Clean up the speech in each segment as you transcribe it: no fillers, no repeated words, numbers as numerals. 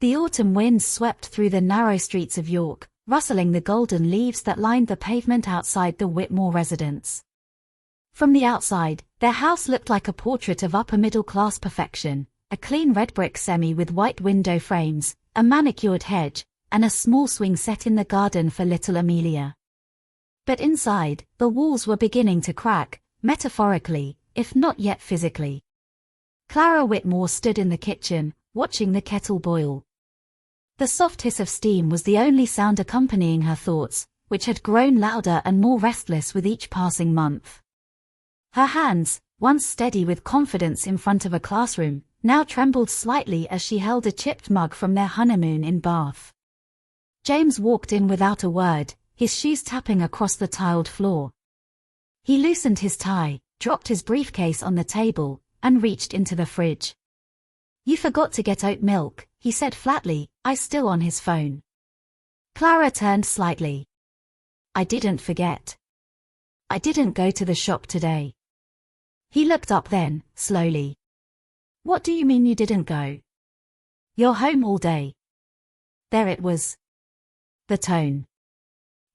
The autumn wind swept through the narrow streets of York, rustling the golden leaves that lined the pavement outside the Whitmore residence. From the outside, their house looked like a portrait of upper-middle-class perfection, a clean red brick semi with white window frames, a manicured hedge, and a small swing set in the garden for little Amelia. But inside, the walls were beginning to crack, metaphorically, if not yet physically. Clara Whitmore stood in the kitchen, watching the kettle boil. The soft hiss of steam was the only sound accompanying her thoughts, which had grown louder and more restless with each passing month. Her hands, once steady with confidence in front of a classroom, now trembled slightly as she held a chipped mug from their honeymoon in Bath. James walked in without a word, his shoes tapping across the tiled floor. He loosened his tie, dropped his briefcase on the table, and reached into the fridge. "You forgot to get oat milk," he said flatly, eyes still on his phone. Clara turned slightly. "I didn't forget. I didn't go to the shop today." He looked up then, slowly. "What do you mean you didn't go? You're home all day." There it was. The tone.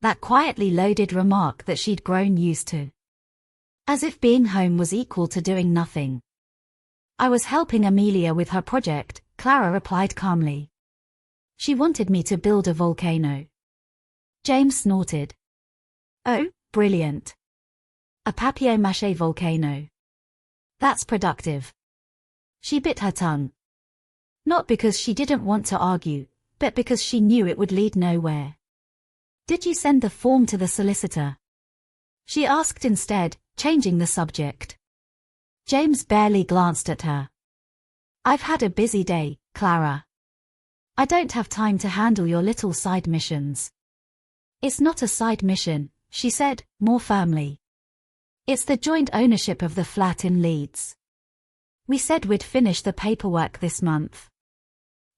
That quietly loaded remark that she'd grown used to. As if being home was equal to doing nothing. "I was helping Amelia with her project," Clara replied calmly. "She wanted me to build a volcano." James snorted. "Oh, brilliant. A papier-mâché volcano. That's productive." She bit her tongue. Not because she didn't want to argue, but because she knew it would lead nowhere. "Did you send the form to the solicitor?" she asked instead, changing the subject. James barely glanced at her. "I've had a busy day, Clara. I don't have time to handle your little side missions." "It's not a side mission," she said, more firmly. "It's the joint ownership of the flat in Leeds. We said we'd finish the paperwork this month."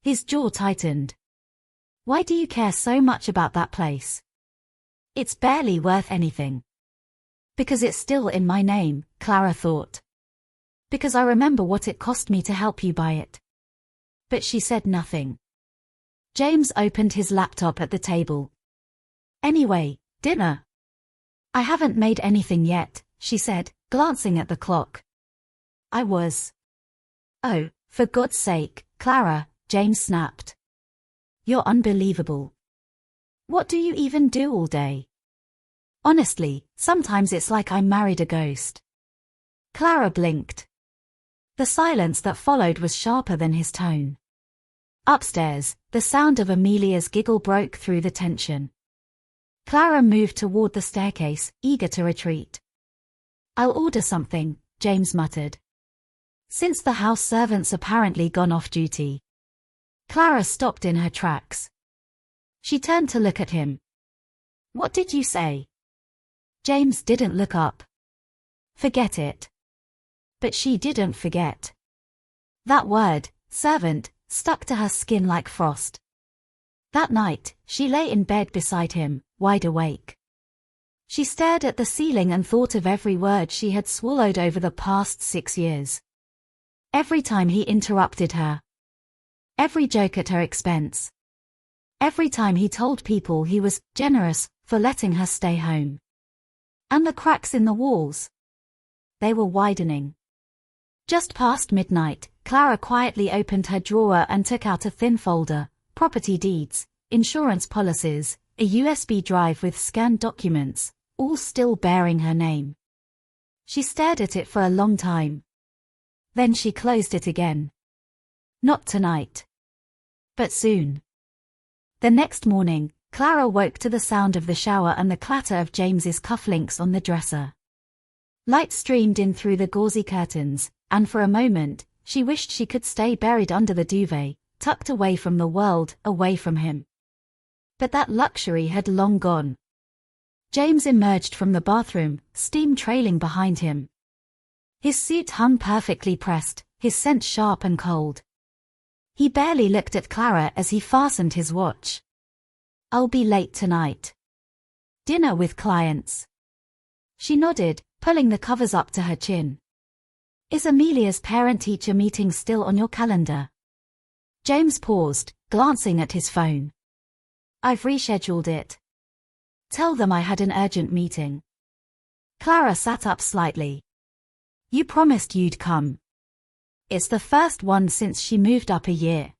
His jaw tightened. "Why do you care so much about that place?" "It's barely worth anything." "Because it's still in my name," Clara thought. "Because I remember what it cost me to help you buy it." But she said nothing. James opened his laptop at the table. "Anyway, dinner." "I haven't made anything yet," she said, glancing at the clock. "I was." "Oh, for God's sake, Clara," James snapped. "You're unbelievable. What do you even do all day?" "Honestly, sometimes it's like I married a ghost." Clara blinked. The silence that followed was sharper than his tone. Upstairs, the sound of Amelia's giggle broke through the tension. Clara moved toward the staircase, eager to retreat. "I'll order something," James muttered. Since the house servant's apparently gone off duty. Clara stopped in her tracks. She turned to look at him. "What did you say?" James didn't look up. "Forget it." But she didn't forget. That word, servant, stuck to her skin like frost. That night, she lay in bed beside him, wide awake. She stared at the ceiling and thought of every word she had swallowed over the past 6 years. Every time he interrupted her. Every joke at her expense. Every time he told people he was generous for letting her stay home. And the cracks in the walls. They were widening. Just past midnight, Clara quietly opened her drawer and took out a thin folder, property deeds, insurance policies, a USB drive with scanned documents, all still bearing her name. She stared at it for a long time. Then she closed it again. Not tonight. But soon. The next morning, Clara woke to the sound of the shower and the clatter of James's cufflinks on the dresser. Light streamed in through the gauzy curtains, and for a moment, she wished she could stay buried under the duvet, tucked away from the world, away from him. But that luxury had long gone. James emerged from the bathroom, steam trailing behind him. His suit hung perfectly pressed, his scent sharp and cold. He barely looked at Clara as he fastened his watch. "I'll be late tonight. Dinner with clients." She nodded, pulling the covers up to her chin. "Is Amelia's parent-teacher meeting still on your calendar?" James paused, glancing at his phone. I've rescheduled it. Tell them I had an urgent meeting. Clara sat up slightly. You promised you'd come. It's the first one since she moved up a year.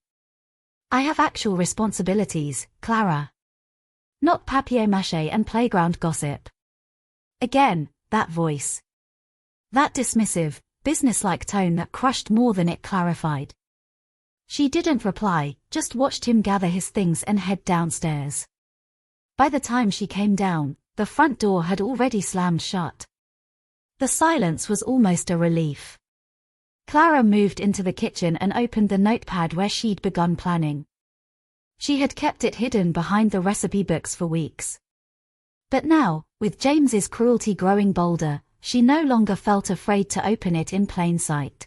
I have actual responsibilities, Clara. Not papier-mâché and playground gossip. Again, that voice. That dismissive, businesslike tone that crushed more than it clarified. She didn't reply, just watched him gather his things and head downstairs. By the time she came down, the front door had already slammed shut. The silence was almost a relief. Clara moved into the kitchen and opened the notepad where she'd begun planning. She had kept it hidden behind the recipe books for weeks. But now, with James's cruelty growing bolder, she no longer felt afraid to open it in plain sight.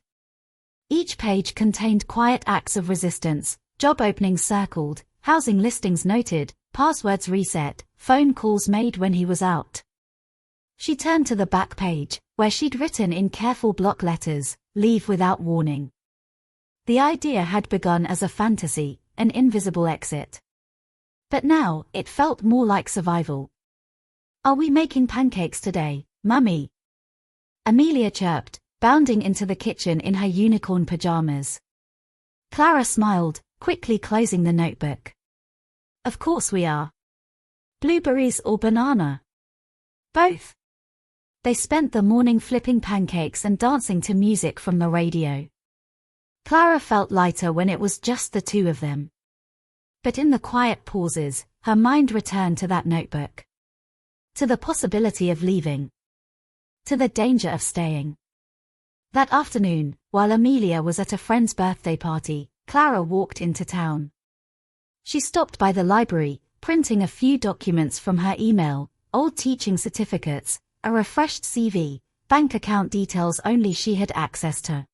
Each page contained quiet acts of resistance, job openings circled, housing listings noted, passwords reset, phone calls made when he was out. She turned to the back page, where she'd written in careful block letters, "Leave without warning." The idea had begun as a fantasy, an invisible exit. But now, it felt more like survival. "Are we making pancakes today, Mummy?" Amelia chirped, bounding into the kitchen in her unicorn pajamas. Clara smiled, quickly closing the notebook. "Of course we are. Blueberries or banana?" "Both." They spent the morning flipping pancakes and dancing to music from the radio. Clara felt lighter when it was just the two of them. But in the quiet pauses, her mind returned to that notebook. To the possibility of leaving. To the danger of staying. That afternoon, while Amelia was at a friend's birthday party, Clara walked into town. She stopped by the library, printing a few documents from her email, old teaching certificates, a refreshed CV, bank account details only she had access to.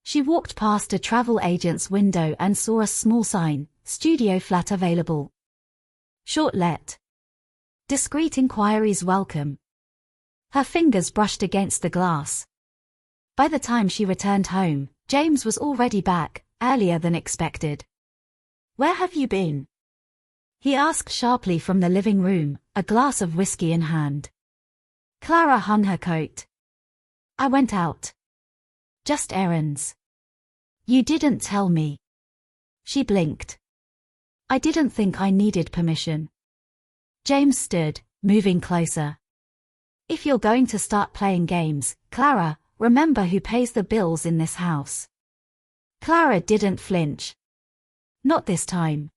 She walked past a travel agent's window and saw a small sign, "Studio flat available. Short let. Discreet inquiries welcome." Her fingers brushed against the glass. By the time she returned home, James was already back, earlier than expected. "Where have you been?" he asked sharply from the living room, a glass of whiskey in hand. Clara hung her coat. "I went out. Just errands." "You didn't tell me." She blinked. "I didn't think I needed permission." James stood, moving closer. "If you're going to start playing games, Clara, remember who pays the bills in this house." Clara didn't flinch. "Not this time.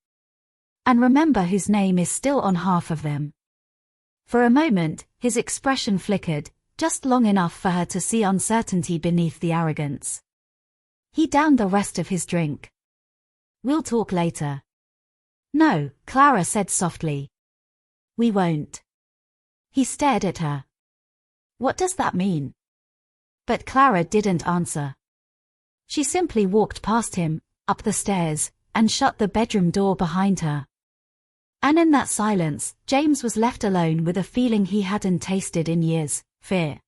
And remember whose name is still on half of them." For a moment, his expression flickered, just long enough for her to see uncertainty beneath the arrogance. He downed the rest of his drink. "We'll talk later." "No," Clara said softly. "We won't." He stared at her. "What does that mean?" But Clara didn't answer. She simply walked past him, up the stairs, and shut the bedroom door behind her. And in that silence, James was left alone with a feeling he hadn't tasted in years, fear.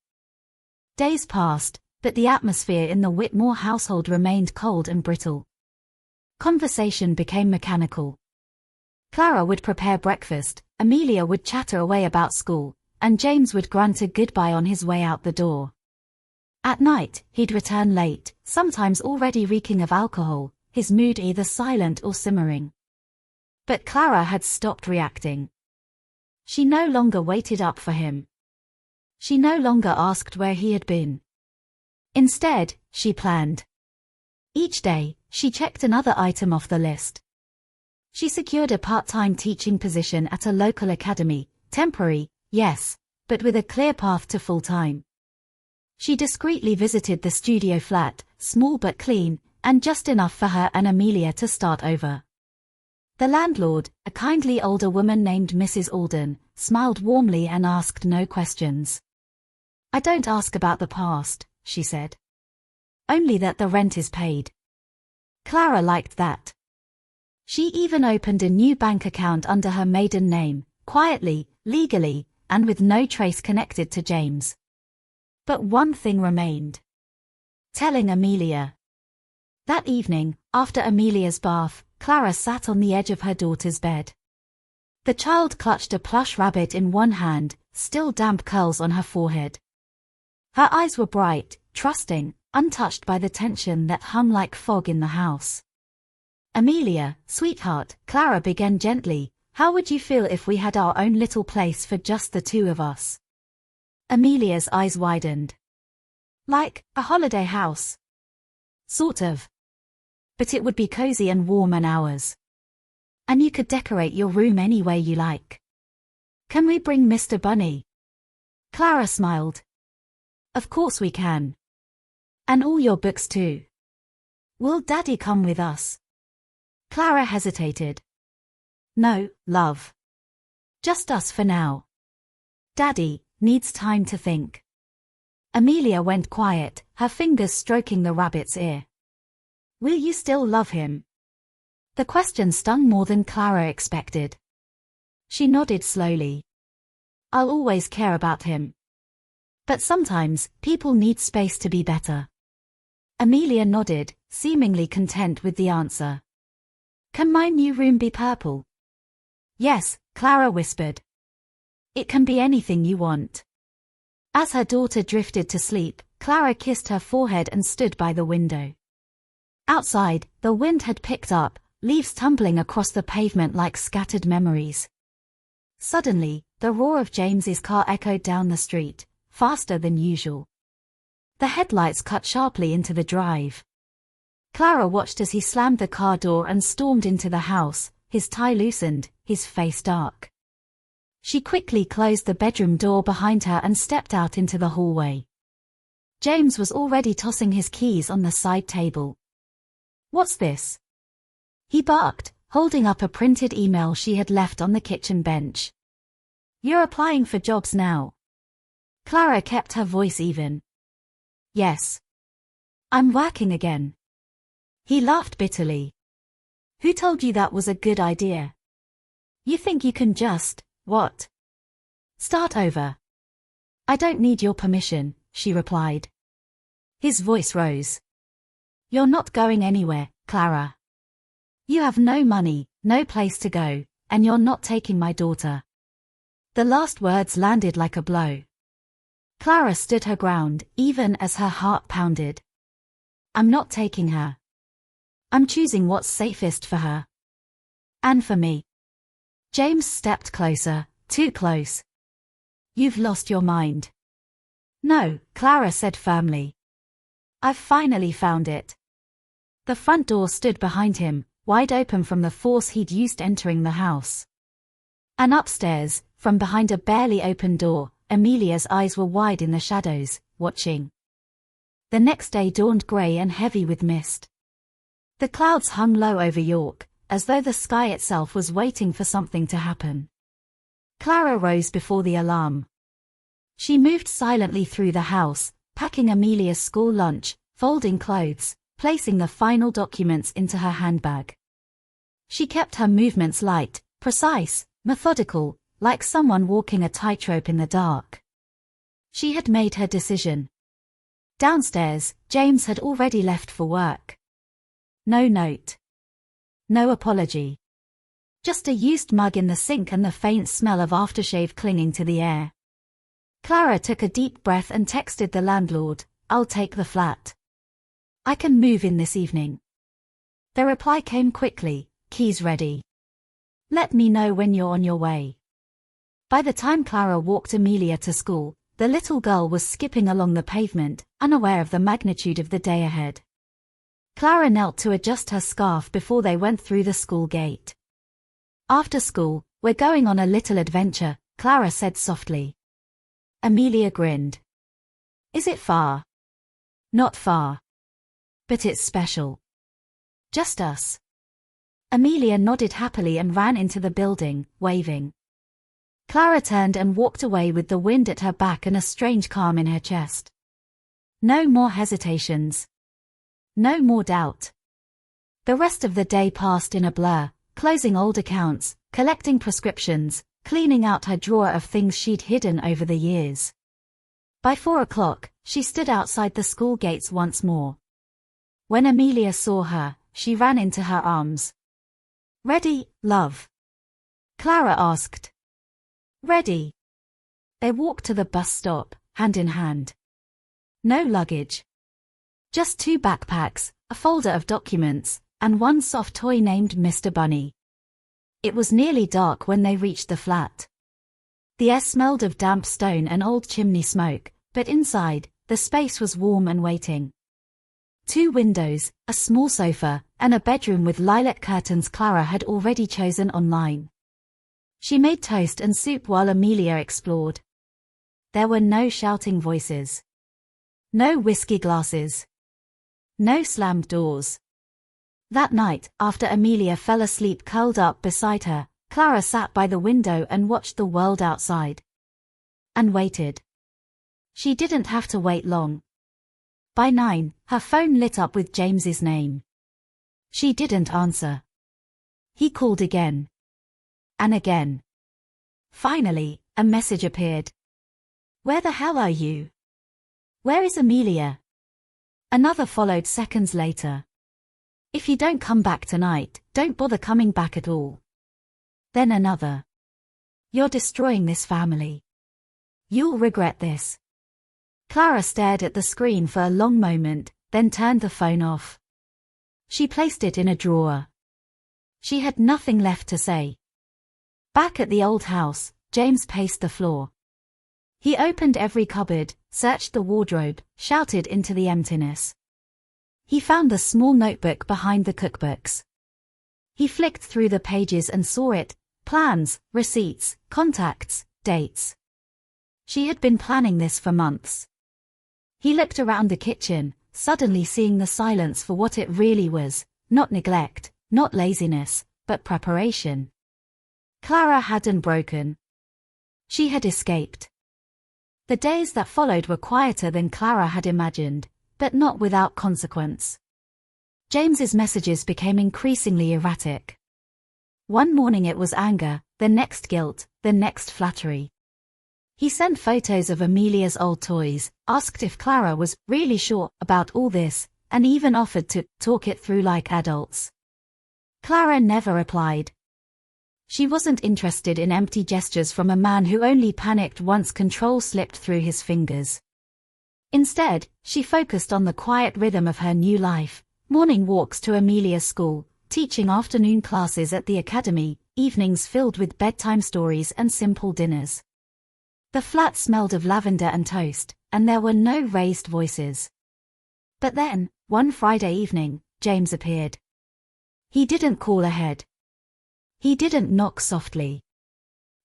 Days passed, but the atmosphere in the Whitmore household remained cold and brittle. Conversation became mechanical. Clara would prepare breakfast, Amelia would chatter away about school, and James would grunt a goodbye on his way out the door. At night, he'd return late, sometimes already reeking of alcohol, his mood either silent or simmering. But Clara had stopped reacting. She no longer waited up for him. She no longer asked where he had been. Instead, she planned. Each day, she checked another item off the list. She secured a part-time teaching position at a local academy, temporary, yes, but with a clear path to full-time. She discreetly visited the studio flat, small but clean, and just enough for her and Amelia to start over. The landlord, a kindly older woman named Mrs. Alden, smiled warmly and asked no questions. "I don't ask about the past," she said. "Only that the rent is paid." Clara liked that. She even opened a new bank account under her maiden name, quietly, legally, and with no trace connected to James. But one thing remained. Telling Amelia. That evening, after Amelia's bath, Clara sat on the edge of her daughter's bed. The child clutched a plush rabbit in one hand, still damp curls on her forehead. Her eyes were bright, trusting, untouched by the tension that hung like fog in the house. "Amelia, sweetheart," Clara began gently, "how would you feel if we had our own little place for just the two of us?" Amelia's eyes widened. "Like a holiday house?" "Sort of. But it would be cozy and warm and ours. And you could decorate your room any way you like. Can we bring Mr. Bunny?" Clara smiled. "Of course we can. And all your books too. Will Daddy come with us?" Clara hesitated. "No, love. Just us for now. Daddy needs time to think." Amelia went quiet, her fingers stroking the rabbit's ear. "Will you still love him?" The question stung more than Clara expected. She nodded slowly. "I'll always care about him. But sometimes, people need space to be better." Amelia nodded, seemingly content with the answer. "Can my new room be purple?" "Yes," Clara whispered. "It can be anything you want." As her daughter drifted to sleep, Clara kissed her forehead and stood by the window. Outside, the wind had picked up, leaves tumbling across the pavement like scattered memories. Suddenly, the roar of James's car echoed down the street, faster than usual. The headlights cut sharply into the drive. Clara watched as he slammed the car door and stormed into the house, his tie loosened, his face dark. She quickly closed the bedroom door behind her and stepped out into the hallway. James was already tossing his keys on the side table. "What's this?" he barked, holding up a printed email she had left on the kitchen bench. "You're applying for jobs now." Clara kept her voice even. "Yes. I'm working again." He laughed bitterly. "Who told you that was a good idea? You think you can just, what? Start over?" "I don't need your permission," she replied. His voice rose. "You're not going anywhere, Clara. You have no money, no place to go, and you're not taking my daughter." The last words landed like a blow. Clara stood her ground, even as her heart pounded. "I'm not taking her. I'm choosing what's safest for her. And for me." James stepped closer, too close. "You've lost your mind." "No," Clara said firmly. "I've finally found it." The front door stood behind him, wide open from the force he'd used entering the house. And upstairs, from behind a barely open door, Amelia's eyes were wide in the shadows, watching. The next day dawned grey and heavy with mist. The clouds hung low over York, as though the sky itself was waiting for something to happen. Clara rose before the alarm. She moved silently through the house, packing Amelia's school lunch, folding clothes, placing the final documents into her handbag. She kept her movements light, precise, methodical, like someone walking a tightrope in the dark. She had made her decision. Downstairs, James had already left for work. No note. No apology. Just a used mug in the sink and the faint smell of aftershave clinging to the air. Clara took a deep breath and texted the landlord, "I'll take the flat. I can move in this evening." The reply came quickly, "Keys ready. Let me know when you're on your way." By the time Clara walked Amelia to school, the little girl was skipping along the pavement, unaware of the magnitude of the day ahead. Clara knelt to adjust her scarf before they went through the school gate. "After school, we're going on a little adventure," Clara said softly. Amelia grinned. "Is it far?" "Not far. But it's special. Just us." Amelia nodded happily and ran into the building, waving. Clara turned and walked away with the wind at her back and a strange calm in her chest. No more hesitations. No more doubt. The rest of the day passed in a blur, closing old accounts, collecting prescriptions, cleaning out her drawer of things she'd hidden over the years. By 4 o'clock, she stood outside the school gates once more. When Amelia saw her, she ran into her arms. Ready, love? Clara asked. Ready. They walked to the bus stop, hand in hand. No luggage. Just 2 backpacks, a folder of documents, and one soft toy named Mr. Bunny. It was nearly dark when they reached the flat. The air smelled of damp stone and old chimney smoke, but inside, the space was warm and waiting. 2 windows, a small sofa, and a bedroom with lilac curtains Clara had already chosen online. She made toast and soup while Amelia explored. There were no shouting voices. No whiskey glasses. No slammed doors. That night, after Amelia fell asleep curled up beside her, Clara sat by the window and watched the world outside. And waited. She didn't have to wait long. By 9, her phone lit up with James's name. She didn't answer. He called again. And again. Finally, a message appeared. Where the hell are you? Where is Amelia? Another followed seconds later. If you don't come back tonight, don't bother coming back at all. Then another. You're destroying this family. You'll regret this. Clara stared at the screen for a long moment, then turned the phone off. She placed it in a drawer. She had nothing left to say. Back at the old house, James paced the floor. He opened every cupboard, searched the wardrobe, shouted into the emptiness. He found the small notebook behind the cookbooks. He flicked through the pages and saw it: plans, receipts, contacts, dates. She had been planning this for months. He looked around the kitchen, suddenly seeing the silence for what it really was: not neglect, not laziness, but preparation. Clara hadn't broken. She had escaped. The days that followed were quieter than Clara had imagined, but not without consequence. James's messages became increasingly erratic. One morning it was anger, the next guilt, the next flattery. He sent photos of Amelia's old toys, asked if Clara was really sure about all this, and even offered to talk it through like adults. Clara never replied. She wasn't interested in empty gestures from a man who only panicked once control slipped through his fingers. Instead, she focused on the quiet rhythm of her new life: morning walks to Amelia's school, teaching afternoon classes at the academy, evenings filled with bedtime stories and simple dinners. The flat smelled of lavender and toast, and there were no raised voices. But then, one Friday evening, James appeared. He didn't call ahead. He didn't knock softly.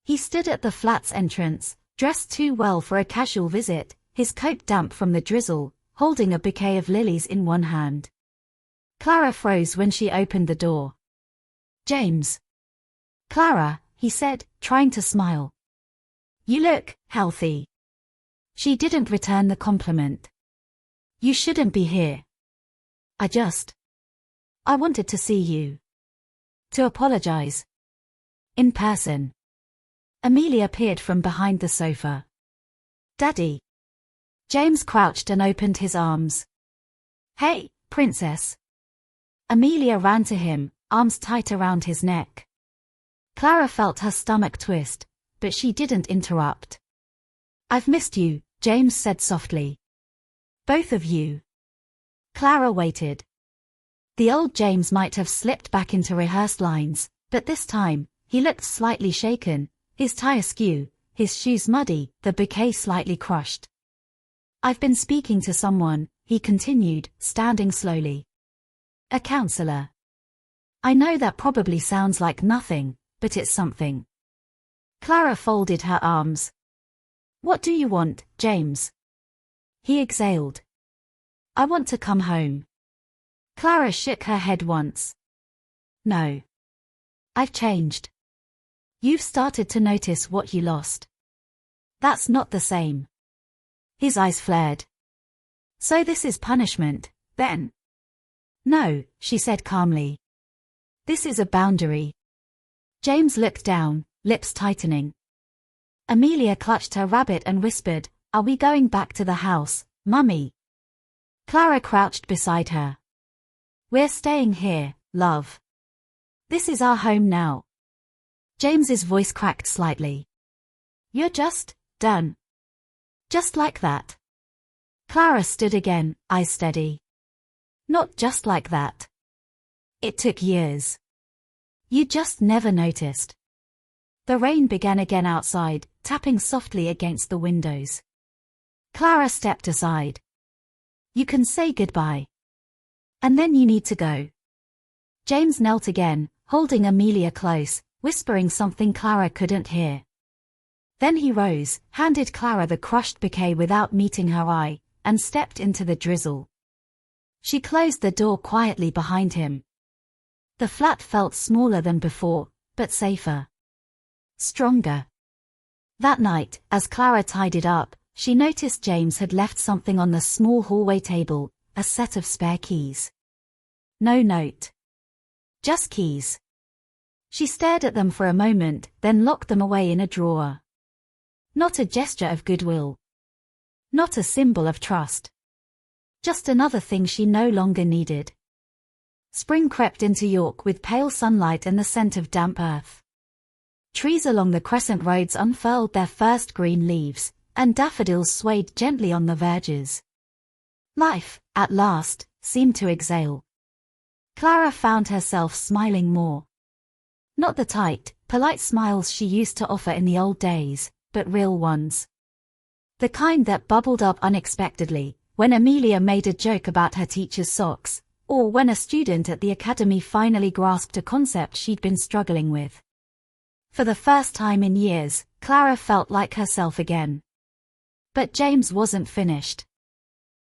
He stood at the flat's entrance, dressed too well for a casual visit, his coat damp from the drizzle, holding a bouquet of lilies in one hand. Clara froze when she opened the door. "James." "Clara," he said, trying to smile. "You look healthy." She didn't return the compliment. "You shouldn't be here." I wanted to see you. To apologize. In person." Amelia peered from behind the sofa. "Daddy." James crouched and opened his arms. "Hey, princess." Amelia ran to him, arms tight around his neck. Clara felt her stomach twist, but she didn't interrupt. "I've missed you," James said softly. "Both of you." Clara waited. The old James might have slipped back into rehearsed lines, but this time, he looked slightly shaken, his tie askew, his shoes muddy, the bouquet slightly crushed. "I've been speaking to someone," he continued, standing slowly. "A counselor. I know that probably sounds like nothing, but it's something." Clara folded her arms. "What do you want, James?" He exhaled. "I want to come home." Clara shook her head once. "No. I've changed. You've started to notice what you lost. That's not the same." His eyes flared. "So this is punishment, then?" "No," she said calmly. "This is a boundary." James looked down, lips tightening. Amelia clutched her rabbit and whispered, "Are we going back to the house, Mummy?" Clara crouched beside her. "We're staying here, love." This is our home now. James's voice cracked slightly. You're just done. Just like that. Clara stood again, eyes steady. Not just like that. It took years. You just never noticed. The rain began again outside, tapping softly against the windows. Clara stepped aside. You can say goodbye. And then you need to go. James knelt again, holding Amelia close, whispering something Clara couldn't hear. Then he rose, handed Clara the crushed bouquet without meeting her eye, and stepped into the drizzle. She closed the door quietly behind him. The flat felt smaller than before, but safer. Stronger. That night, as Clara tidied up, she noticed James had left something on the small hallway table, a set of spare keys. No note. Just keys. She stared at them for a moment, then locked them away in a drawer. Not a gesture of goodwill. Not a symbol of trust. Just another thing she no longer needed. Spring crept into York with pale sunlight and the scent of damp earth. Trees along the crescent roads unfurled their first green leaves, and daffodils swayed gently on the verges. Life, at last, seemed to exhale. Clara found herself smiling more. Not the tight, polite smiles she used to offer in the old days, but real ones. The kind that bubbled up unexpectedly, when Amelia made a joke about her teacher's socks, or when a student at the academy finally grasped a concept she'd been struggling with. For the first time in years, Clara felt like herself again. But James wasn't finished.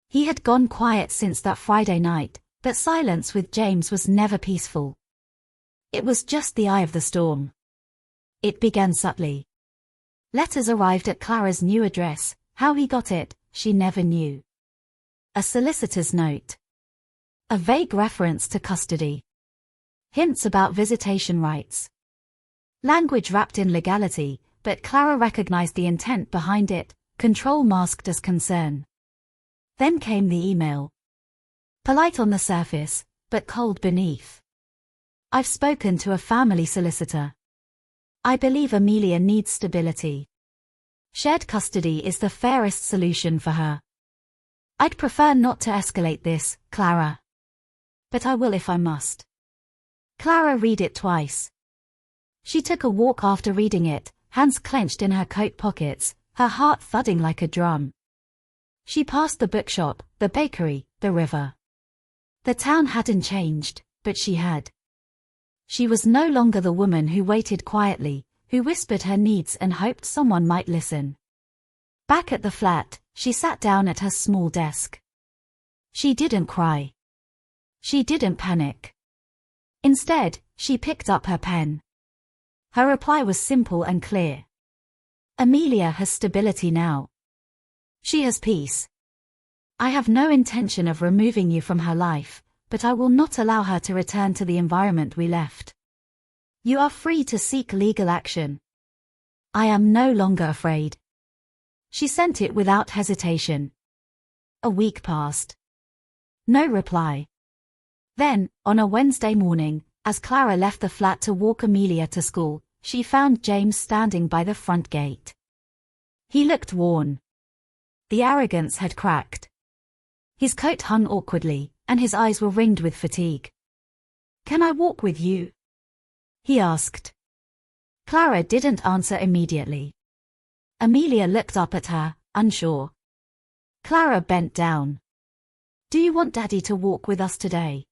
He had gone quiet since that Friday night, but silence with James was never peaceful. It was just the eye of the storm. It began subtly. Letters arrived at Clara's new address. How he got it, she never knew. A solicitor's note. A vague reference to custody. Hints about visitation rights. Language wrapped in legality, but Clara recognized the intent behind it, control masked as concern. Then came the email. Polite on the surface, but cold beneath. I've spoken to a family solicitor. I believe Amelia needs stability. Shared custody is the fairest solution for her. I'd prefer not to escalate this, Clara. But I will if I must. Clara read it twice. She took a walk after reading it, hands clenched in her coat pockets, her heart thudding like a drum. She passed the bookshop, the bakery, the river. The town hadn't changed, but she had. She was no longer the woman who waited quietly, who whispered her needs and hoped someone might listen. Back at the flat, she sat down at her small desk. She didn't cry. She didn't panic. Instead, she picked up her pen. Her reply was simple and clear. Amelia has stability now. She has peace. I have no intention of removing you from her life, but I will not allow her to return to the environment we left. You are free to seek legal action. I am no longer afraid. She sent it without hesitation. A week passed. No reply. Then, on a Wednesday morning, as Clara left the flat to walk Amelia to school, she found James standing by the front gate. He looked worn. The arrogance had cracked. His coat hung awkwardly, and his eyes were ringed with fatigue. "Can I walk with you?" he asked. Clara didn't answer immediately. Amelia looked up at her, unsure. Clara bent down. "Do you want Daddy to walk with us today?"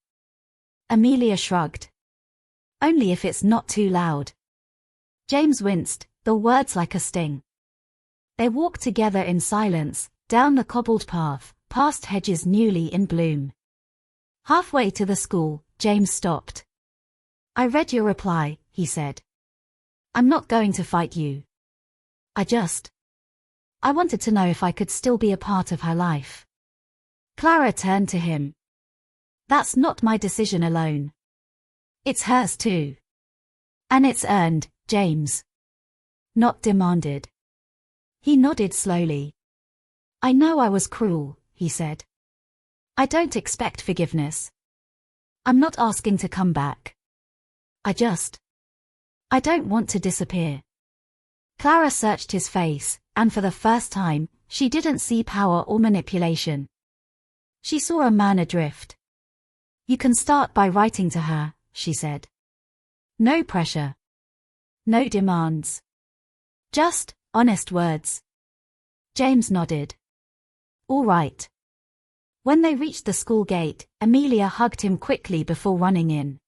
Amelia shrugged. "Only if it's not too loud." James winced, the words like a sting. They walked together in silence, down the cobbled path, past hedges newly in bloom. Halfway to the school, James stopped. "I read your reply," he said. "I'm not going to fight you. I wanted to know if I could still be a part of her life." Clara turned to him. "That's not my decision alone. It's hers too. And it's earned, James. Not demanded." He nodded slowly. "I know I was cruel," he said. "I don't expect forgiveness. I'm not asking to come back. I don't want to disappear. Clara searched his face, and for the first time, she didn't see power or manipulation. She saw a man adrift. You can start by writing to her, she said. No pressure. No demands. Just honest words. James nodded. All right. When they reached the school gate, Amelia hugged him quickly before running in.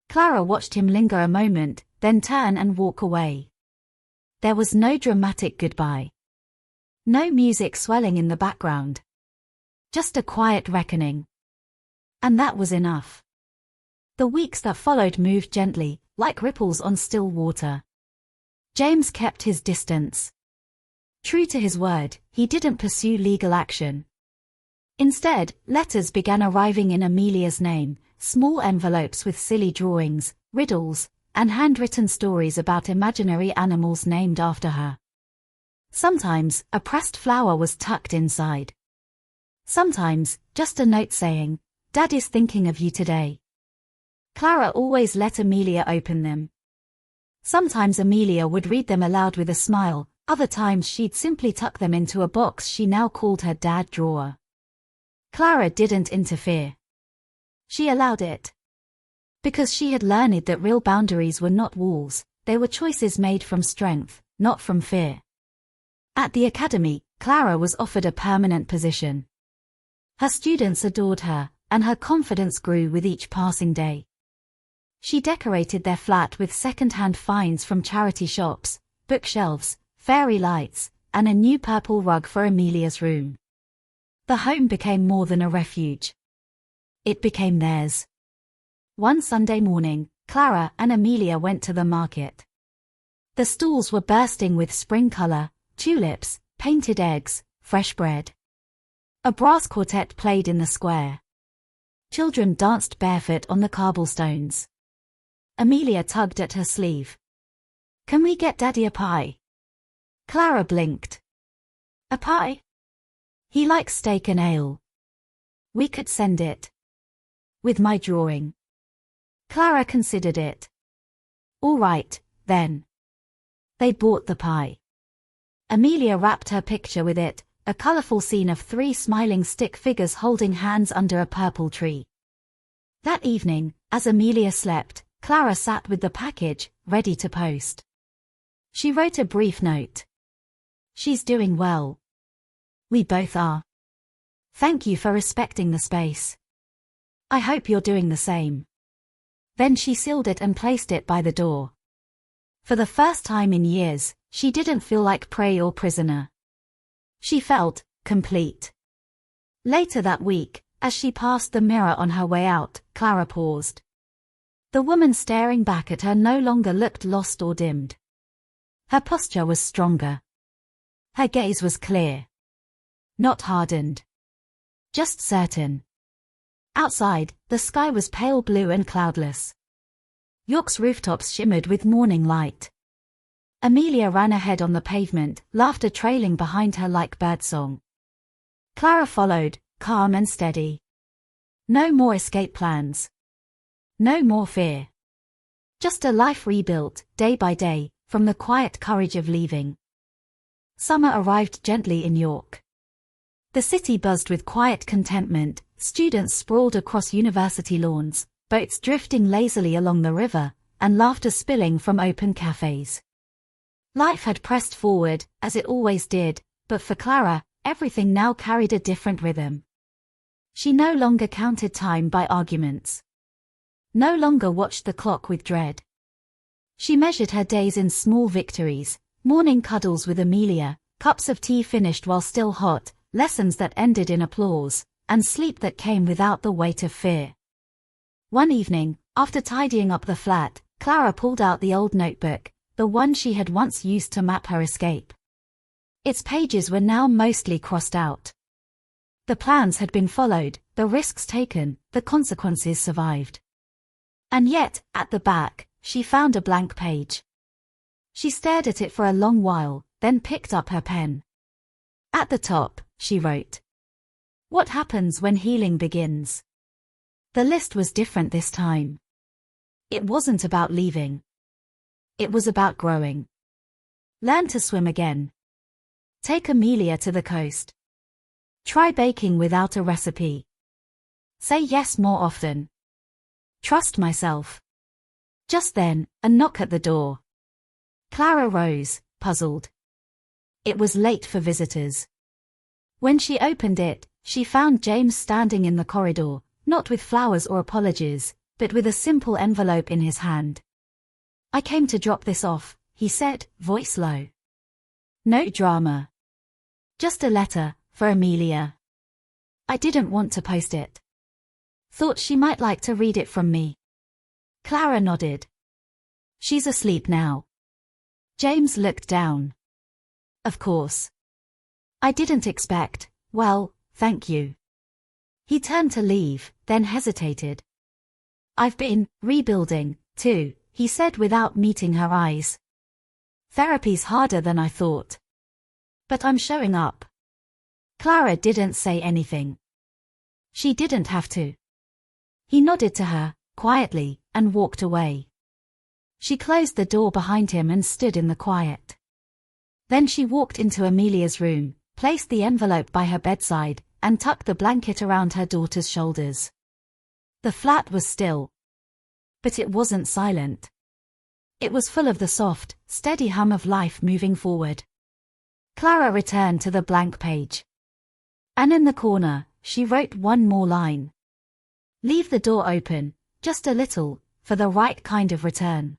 Clara watched him linger a moment, then turn and walk away. There was no dramatic goodbye. No music swelling in the background. Just a quiet reckoning. And that was enough. The weeks that followed moved gently, like ripples on still water. James kept his distance. True to his word, he didn't pursue legal action. Instead, letters began arriving in Amelia's name, small envelopes with silly drawings, riddles, and handwritten stories about imaginary animals named after her. Sometimes, a pressed flower was tucked inside. Sometimes, just a note saying, "Daddy's thinking of you today." Clara always let Amelia open them. Sometimes Amelia would read them aloud with a smile, other times she'd simply tuck them into a box she now called her dad drawer. Clara didn't interfere. She allowed it. Because she had learned that real boundaries were not walls, they were choices made from strength, not from fear. At the academy, Clara was offered a permanent position. Her students adored her, and her confidence grew with each passing day. She decorated their flat with second-hand finds from charity shops, bookshelves, fairy lights, and a new purple rug for Amelia's room. The home became more than a refuge. It became theirs. One Sunday morning, Clara and Amelia went to the market. The stalls were bursting with spring color, tulips, painted eggs, fresh bread. A brass quartet played in the square. Children danced barefoot on the cobblestones. Amelia tugged at her sleeve. "Can we get Daddy a pie?" Clara blinked. "A pie? He likes steak and ale." "We could send it. With my drawing." Clara considered it. "All right, then." They bought the pie. Amelia wrapped her picture with it, a colorful scene of 3 smiling stick figures holding hands under a purple tree. That evening, as Amelia slept, Clara sat with the package, ready to post. She wrote a brief note. "She's doing well. We both are. Thank you for respecting the space. I hope you're doing the same." Then she sealed it and placed it by the door. For the first time in years, she didn't feel like prey or prisoner. She felt complete. Later that week, as she passed the mirror on her way out, Clara paused. The woman staring back at her no longer looked lost or dimmed. Her posture was stronger. Her gaze was clear. Not hardened. Just certain. Outside, the sky was pale blue and cloudless. York's rooftops shimmered with morning light. Amelia ran ahead on the pavement, laughter trailing behind her like birdsong. Clara followed, calm and steady. No more escape plans. No more fear. Just a life rebuilt, day by day, from the quiet courage of leaving. Summer arrived gently in York. The city buzzed with quiet contentment, students sprawled across university lawns, boats drifting lazily along the river, and laughter spilling from open cafes. Life had pressed forward, as it always did, but for Clara, everything now carried a different rhythm. She no longer counted time by arguments. No longer watched the clock with dread. She measured her days in small victories, morning cuddles with Amelia, cups of tea finished while still hot, lessons that ended in applause, and sleep that came without the weight of fear. One evening, after tidying up the flat, Clara pulled out the old notebook, the one she had once used to map her escape. Its pages were now mostly crossed out. The plans had been followed, the risks taken, the consequences survived. And yet, at the back, she found a blank page. She stared at it for a long while, then picked up her pen. At the top, she wrote, "What happens when healing begins?" The list was different this time. It wasn't about leaving. It was about growing. Learn to swim again. Take Amelia to the coast. Try baking without a recipe. Say yes more often. Trust myself. Just then, a knock at the door. Clara rose, puzzled. It was late for visitors. When she opened it, she found James standing in the corridor, not with flowers or apologies, but with a simple envelope in his hand. "I came to drop this off," he said, voice low. "No drama. Just a letter, for Amelia. I didn't want to post it. Thought she might like to read it from me." Clara nodded. "She's asleep now." James looked down. "Of course. I didn't expect, well, thank you." He turned to leave, then hesitated. "I've been rebuilding, too," he said without meeting her eyes. "Therapy's harder than I thought. But I'm showing up." Clara didn't say anything. She didn't have to. He nodded to her, quietly, and walked away. She closed the door behind him and stood in the quiet. Then she walked into Amelia's room, placed the envelope by her bedside, and tucked the blanket around her daughter's shoulders. The flat was still. But it wasn't silent. It was full of the soft, steady hum of life moving forward. Clara returned to the blank page. And in the corner, she wrote one more line. "Leave the door open, just a little, for the right kind of return."